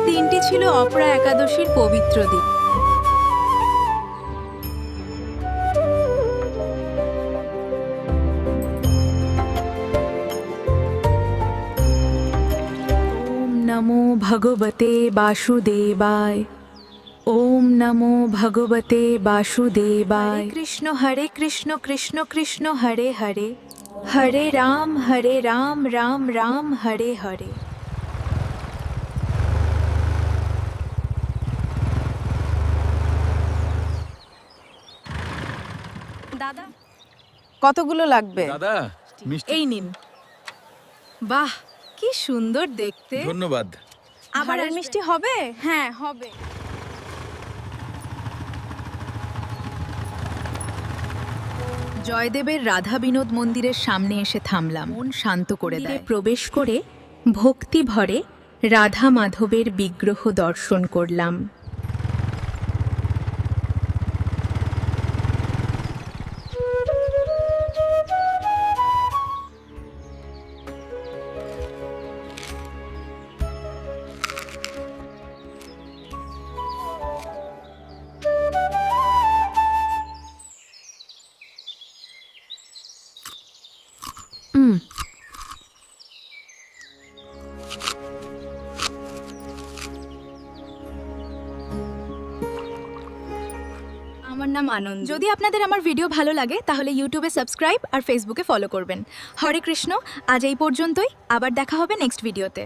দিনটি ছিল অপরা একাদশীর পবিত্র দিন। ওম নমো ভগবতে বাসুদেবায়। ওম নমো ভগবতে বাসুদেবায়। হরে কৃষ্ণ কৃষ্ণ কৃষ্ণ হরে হরে, হরে রাম রাম রাম হরে হরে। দাদা, কতগুলো লাগবে? দাদা মিষ্টি। এই নিন। বাহ, কি সুন্দর দেখতে। ধন্যবাদ। আবার আর মিষ্টি হবে? হ্যাঁ, হবে। জয়দেবের রাধা বিনোদ মন্দিরের সামনে এসে থামলাম। মন শান্ত করে দেয়। প্রবেশ করে ভক্তি ভরে রাধা মাধবের বিগ্রহ দর্শন করলাম। আমার নাম আনন্দ। যদি আপনাদের আমার ভিডিও ভালো লাগে তাহলে ইউটিউবে সাবস্ক্রাইব আর ফেসবুকে ফলো করবেন। হরে কৃষ্ণ, আজ এই পর্যন্তই। আবার দেখা হবে নেক্সট ভিডিওতে।